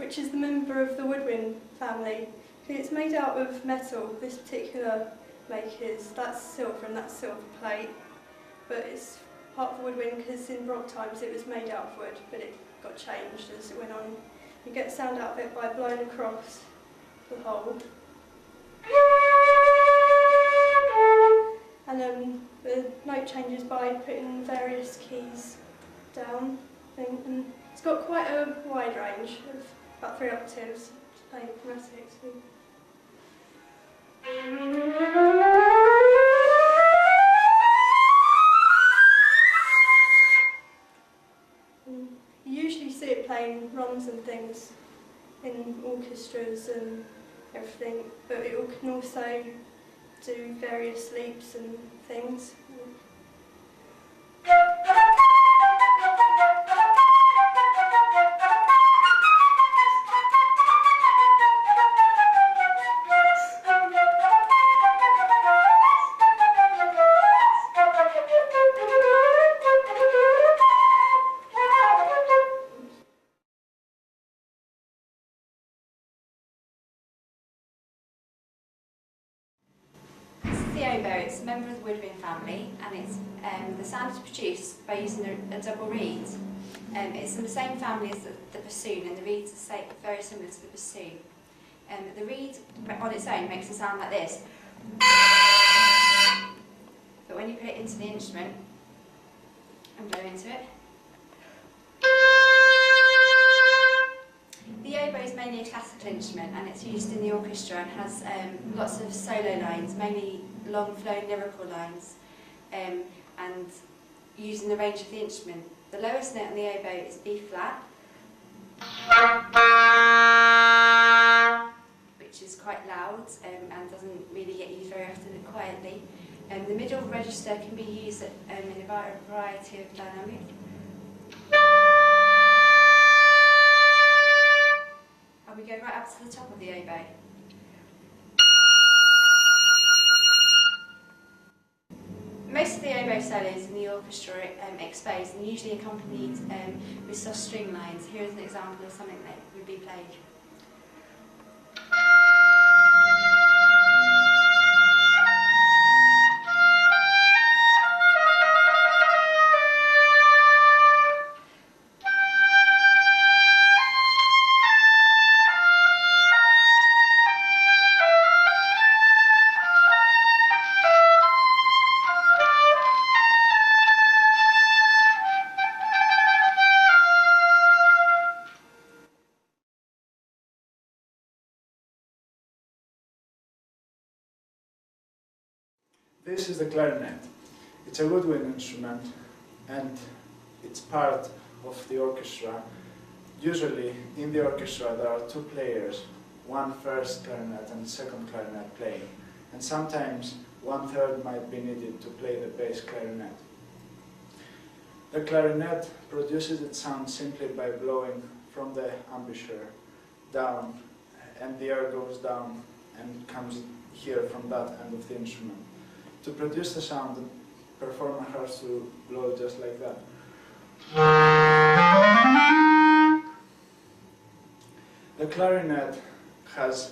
which is the member of the woodwind family. It's made out of metal. This particular make is, that's silver and that's silver plate, but it's part of the woodwind because in rock times it was made out of wood, but it got changed as it went on. You get sound out of it by blowing across the hole. And the note changes by putting various keys down. And it's got quite a wide range of about 3 octaves to play chromatics with. You usually see it playing runs and things in orchestras and everything, but it can also do various leaps and things. The oboe, it's a member of the woodwind family, and it's the sound is produced by using a double reed. It's in the same family as the bassoon, and the reeds are very similar to the bassoon. The reed on its own makes a sound like this, but when you put it into the instrument and blow into it, the oboe is mainly a classical instrument, and it's used in the orchestra and has lots of solo lines, mainly long flowing lyrical lines, and using the range of the instrument. The lowest note on the oboe is B flat, which is quite loud and doesn't really get used very often quietly. The middle register can be used in a variety of dynamic. And we go right up to the top of the oboe. Most of the oboe solos in the orchestra are exposed and usually accompanied with soft string lines. Here is an example of something that would be played. This is the clarinet. It's a woodwind instrument and it's part of the orchestra. Usually in the orchestra there are 2 players, one first clarinet and second clarinet playing, and sometimes 1/3 might be needed to play the bass clarinet. The clarinet produces its sound simply by blowing from the embouchure down, and the air goes down and comes here from that end of the instrument. To produce the sound, the performer has to blow just like that. The clarinet has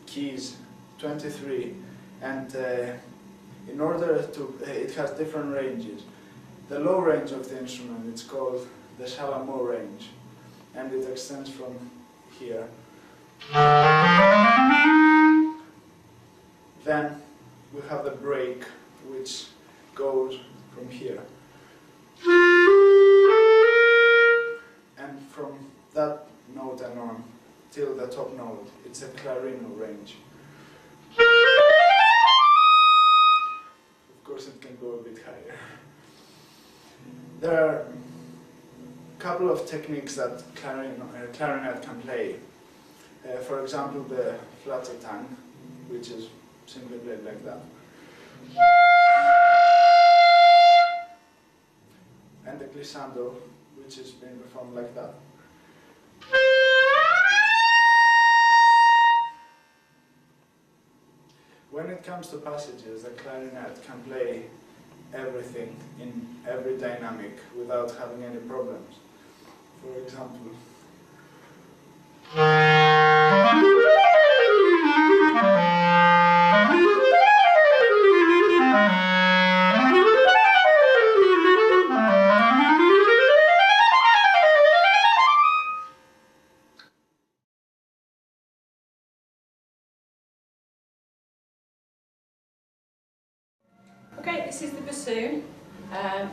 keys, 23, and in order to, it has different ranges. The low range of the instrument, it's called the Chalamot range, and it extends from here. Then we have the break, which goes from here. And from that note and on till the top note, it's a Clarinet range. Of course it can go a bit higher. There are a couple of techniques that clarinet can play. For example, the flat tongue, which is simply played like that. And the glissando, which is being performed like that. When it comes to passages, the clarinet can play everything in every dynamic without having any problems. For example, Okay, this is the bassoon.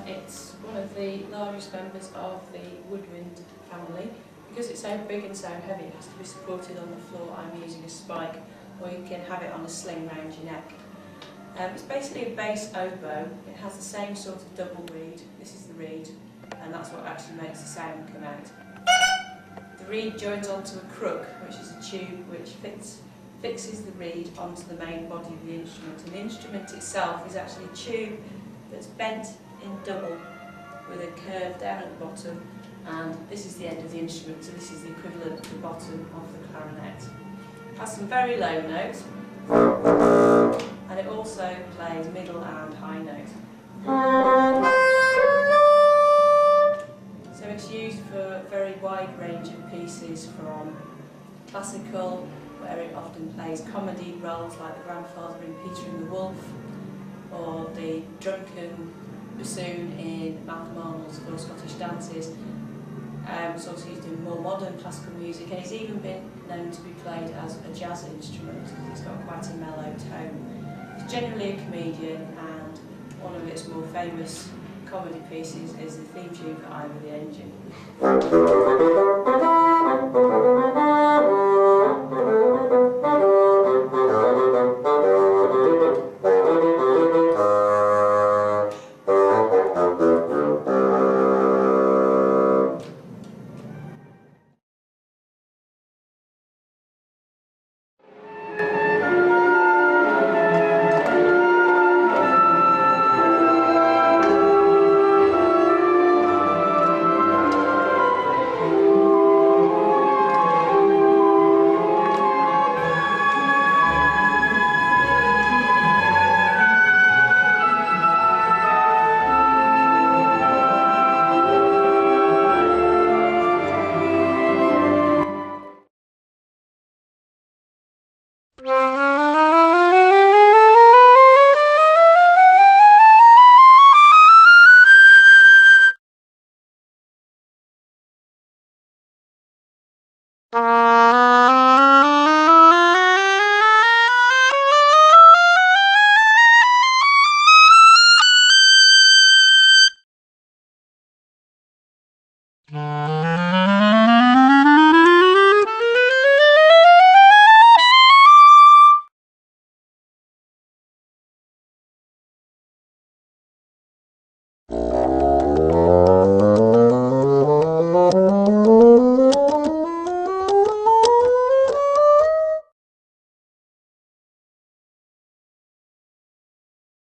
It's one of the largest members of the woodwind family. Because it's so big and so heavy, it has to be supported on the floor. I'm using a spike, or you can have it on a sling round your neck. It's basically a bass oboe. It has the same sort of double reed. This is the reed, and that's what actually makes the sound come out. The reed joins onto a crook, which is a tube which fixes the reed onto the main body of the instrument. And the instrument itself is actually a tube that's bent in double with a curve down at the bottom, and this is the end of the instrument, so this is the equivalent of the bottom of the clarinet. It has some very low notes, and it also plays middle and high notes. So it's used for a very wide range of pieces, from classical, where it often plays comedy roles like the grandfather in Peter and the Wolf, or the drunken bassoon in Malcolm Arnold's Four Scottish Dances. It's also used in more modern classical music, and it's even been known to be played as a jazz instrument because it's got quite a mellow tone. It's generally a comedian, and one of its more famous comedy pieces is the theme tune for Ivor the Engine.